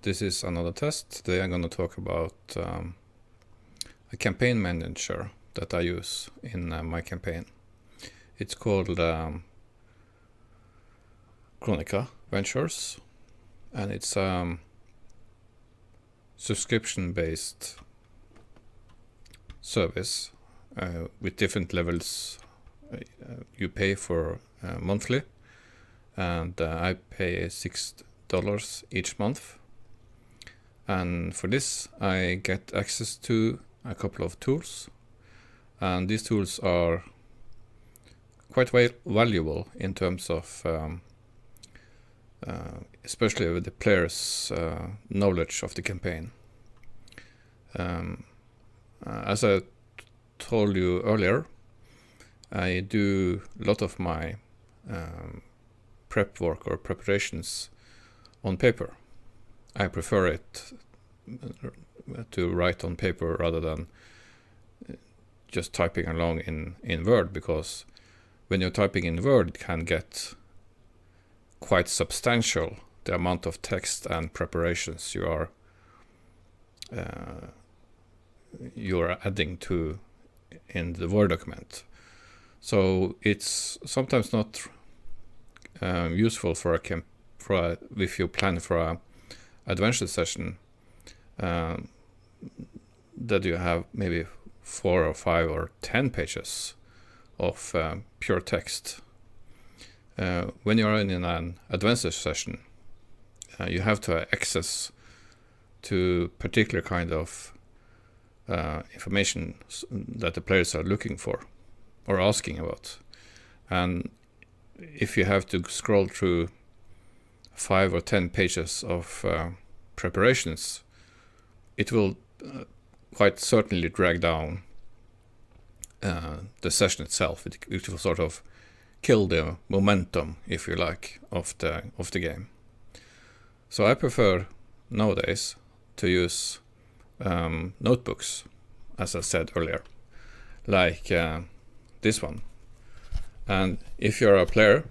This is another test. Today I'm going to talk about a campaign manager that I use in my campaign. It's called Chronica Ventures, and it's subscription-based service with different levels. You pay for monthly, and I pay $6 each month. And for this, I get access to a couple of tools, and these tools are quite valuable in terms of especially with the players' knowledge of the campaign. As I told you earlier, I do a lot of my prep work or preparations on paper. I prefer it to write on paper rather than just typing along in Word, because when you're typing in Word, it can get quite substantial, the amount of text and preparations you're adding to in the Word document. So it's sometimes not useful if you plan for a adventure session that you have maybe 4 or 5 or 10 pages of pure text. When you're in an adventure session, you have to have access to particular kind of information that the players are looking for or asking about. And if you have to scroll through 5 or 10 pages of preparations, it will quite certainly drag down the session itself. It will sort of kill the momentum, if you like, of the game. So I prefer nowadays to use notebooks, as I said earlier, like this one. And if you're a player,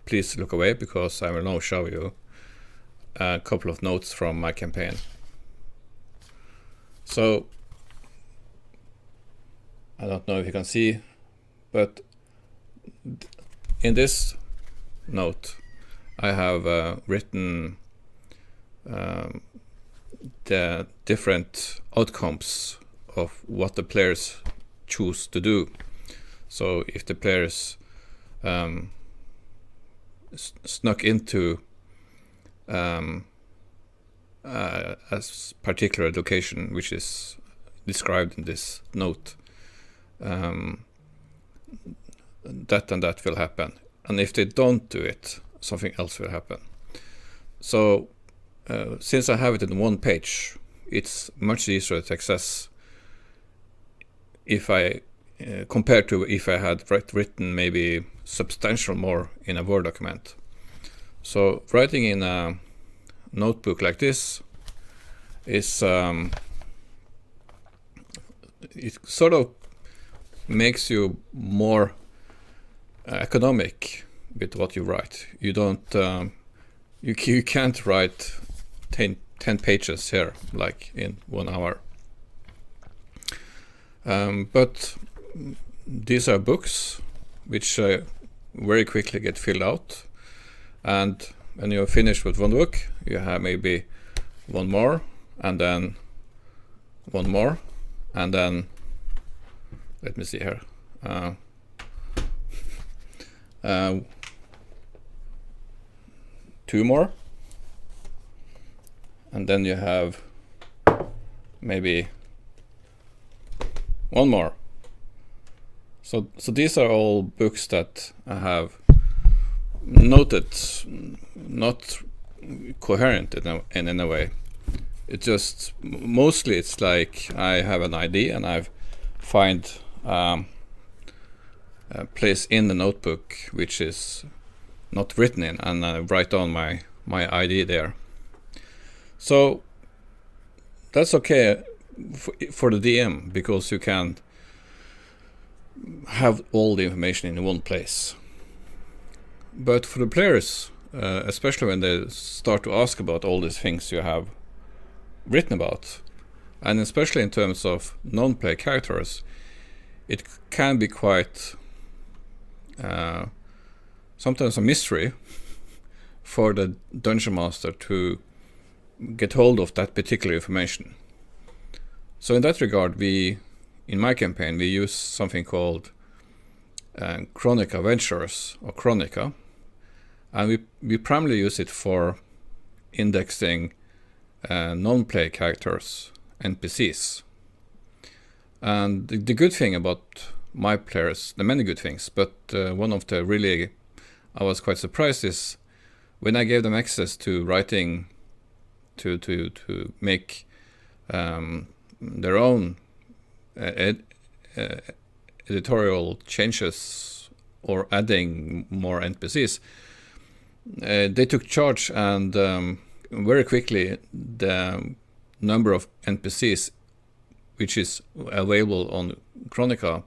please look away, because I will now show you a couple of notes from my campaign. So I don't know if you can see, but in this note I have written the different outcomes of what the players choose to do. So if the players snuck into a particular location which is described in this note, that and that will happen. And if they don't do it, something else will happen. So since I have it in one page, it's much easier to access if I compared to if I had written maybe substantial more in a Word document. So writing in a notebook like this is it sort of makes you more economic with what you write. You don't you can't write 10 pages here like in 1 hour. But these are books which very quickly get filled out, and when you're finished with one book, you have maybe one more, and then one more, and then let me see here, 2 more, and then you have maybe 1 more. So these are all books that I have noted not coherent in any way. It just mostly it's like I have an idea and I find a place in the notebook which is not written in, and I write down my idea there. So that's okay for the DM, because you can have all the information in one place. But for the players, especially when they start to ask about all these things you have written about, and especially in terms of non-player characters, it can be quite sometimes a mystery for the dungeon master to get hold of that particular information. So in that regard, in my campaign, we use something called Chronica Ventures, or Chronica, and we primarily use it for indexing non-player characters, NPCs. And the good thing about my players, the many good things, but one of the really I was quite surprised is when I gave them access to writing, to make their own editorial changes or adding more NPCs, they took charge, and very quickly the number of NPCs which is available on Chronica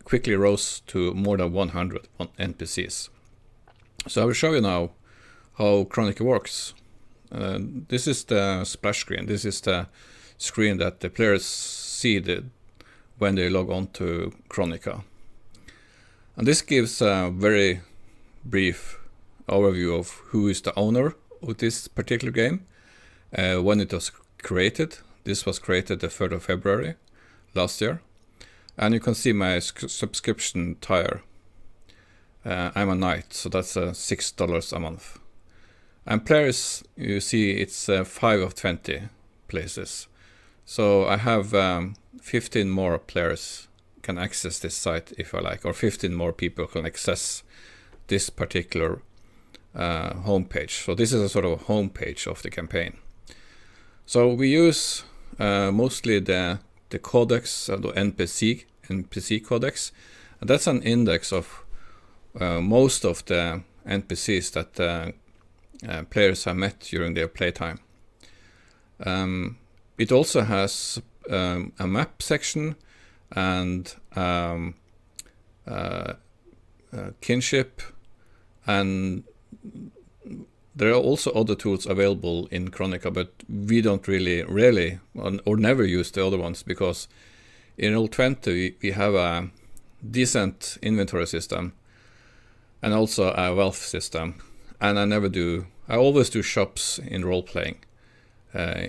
quickly rose to more than 100 NPCs. So I will show you now how Chronica works. This is the splash screen. This is the screen that the players see when they log on to Chronica. And this gives a very brief overview of who is the owner of this particular game, when it was created. This was created the 3rd of February last year. And you can see my subscription tier. I'm a knight, so that's $6 a month. And players, you see it's 5 of 20 places. So I have 15 more players can access this site if I like, or 15 more people can access this particular homepage. So this is a sort of homepage of the campaign. So we use mostly the codex, the Npc Codex. And that's an index of most of the NPCs that players have met during their playtime. It also has a map section and kinship, and there are also other tools available in Chronica, but we don't rarely or never use the other ones, because in Roll20 we have a decent inventory system and also a wealth system, and I always do shops in role-playing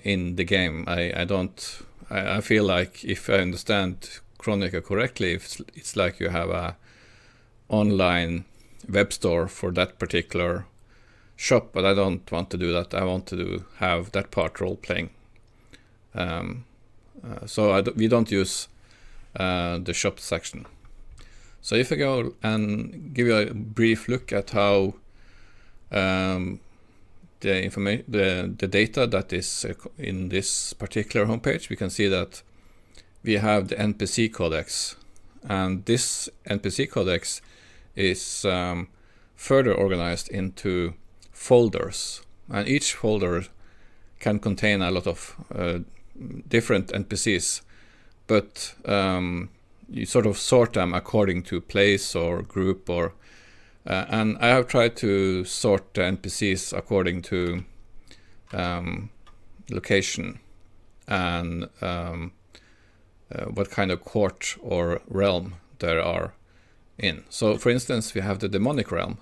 in the game. I feel like if I understand Chronica correctly, it's like you have a online web store for that particular shop, but I don't want to do that. I want to have that part role-playing. So we don't use the shop section. So if I go and give you a brief look at how the data that is in this particular homepage, we can see that we have the Npc Codex, and this Npc Codex is further organized into folders, and each folder can contain a lot of different NPCs, but you sort of sort them according to place or group, or and I have tried to sort the NPCs according to location and what kind of court or realm there are in. So for instance, we have the demonic realm,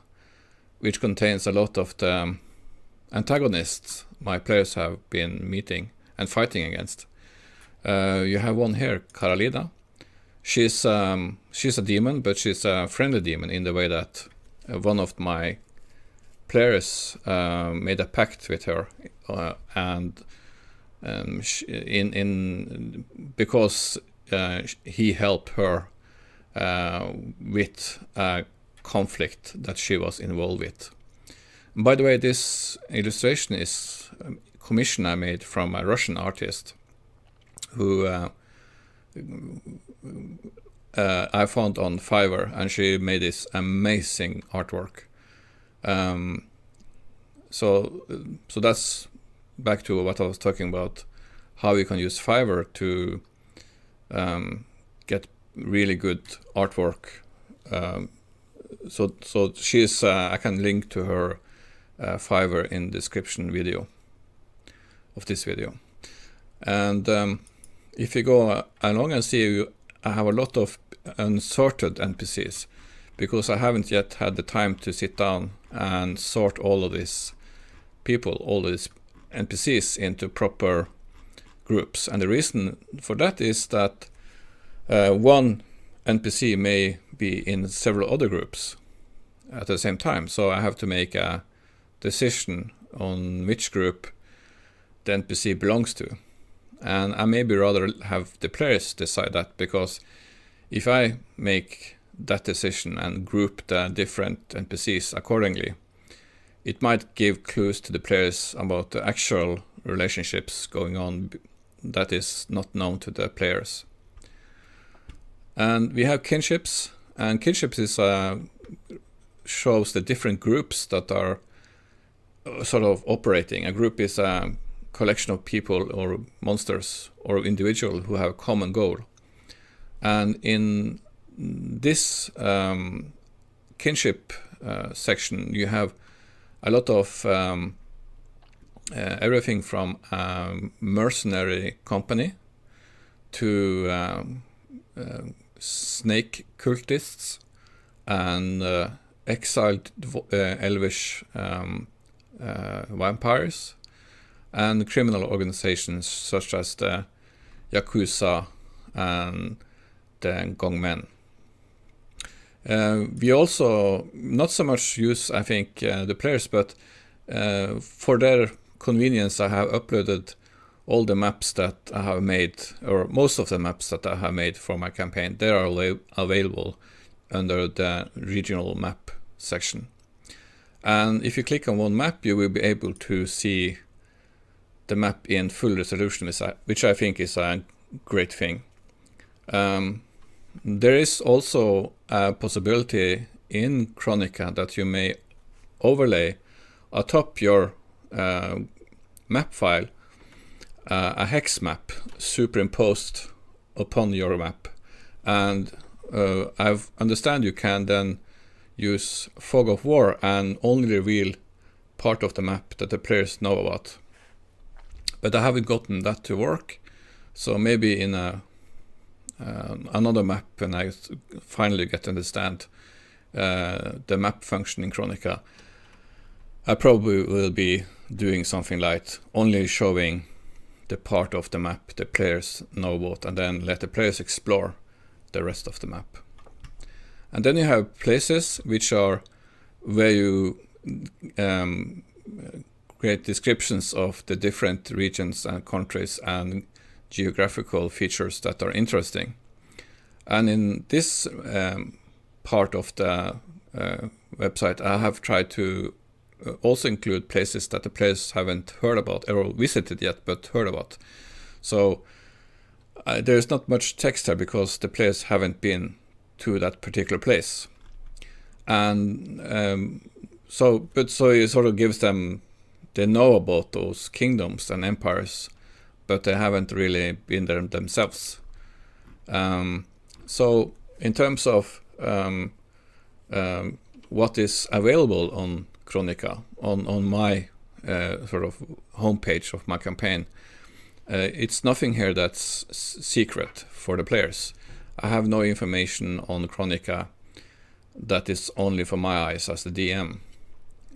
which contains a lot of the antagonists my players have been meeting and fighting against. You have one here, Karalida. She's a demon, but she's a friendly demon in the way that one of my players made a pact with her, and because he helped her with a conflict that she was involved with. By the way, this illustration is a commission I made from a Russian artist who I found on Fiverr, and she made this amazing artwork. So that's back to what I was talking about, how you can use Fiverr to get really good artwork. So she's I can link to her Fiverr in description video. of this video. And if you go along and see, I have a lot of unsorted NPCs, because I haven't yet had the time to sit down and sort all of these people, all these NPCs into proper groups. And the reason for that is that one NPC may be in several other groups at the same time. So I have to make a decision on which group the NPC belongs to. And I maybe rather have the players decide that, because if I make that decision and group the different NPCs accordingly, it might give clues to the players about the actual relationships going on that is not known to the players. And we have kinships, and kinships is shows the different groups that are sort of operating. A group is a collection of people or monsters or individuals who have a common goal. And in this kinship section, you have a lot of everything from mercenary company to snake cultists and exiled elvish vampires, and criminal organizations such as the Yakuza and the Gongmen. We also not so much use, I think, the players, but for their convenience, I have uploaded all the maps that I have made, or most of the maps that I have made for my campaign. They are available under the regional map section. And if you click on one map, you will be able to see the map in full resolution, which I think is a great thing. There is also a possibility in Chronica that you may overlay atop your map file a hex map superimposed upon your map. And I understand you can then use Fog of War and only reveal part of the map that the players know about. But I haven't gotten that to work, so maybe in another map, when I finally get to understand the map function in Chronica, I probably will be doing something like only showing the part of the map the players know about, and then let the players explore the rest of the map. And then you have places, which are where you create descriptions of the different regions and countries and geographical features that are interesting. And in this part of the website, I have tried to also include places that the players haven't heard about or visited yet, but heard about. So there's not much text there because the players haven't been to that particular place. And so it sort of gives them, they know about those kingdoms and empires, but they haven't really been there themselves. So in terms of what is available on Chronica, on my sort of homepage of my campaign, it's nothing here that's secret for the players. I have no information on Chronica that is only for my eyes as the DM.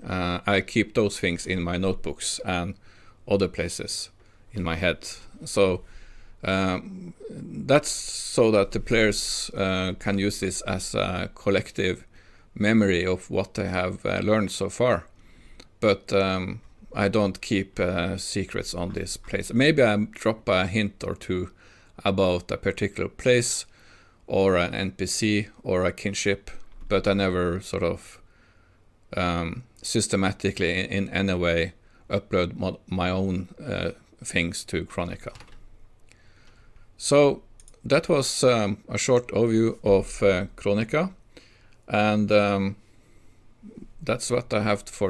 I keep those things in my notebooks and other places in my head. So that's so that the players can use this as a collective memory of what they have learned so far. But I don't keep secrets on this place. Maybe I drop a hint or two about a particular place or an NPC or a kinship, but I never sort of systematically in any way upload my own things to Chronica. So that was a short overview of Chronica, and that's what I have for today.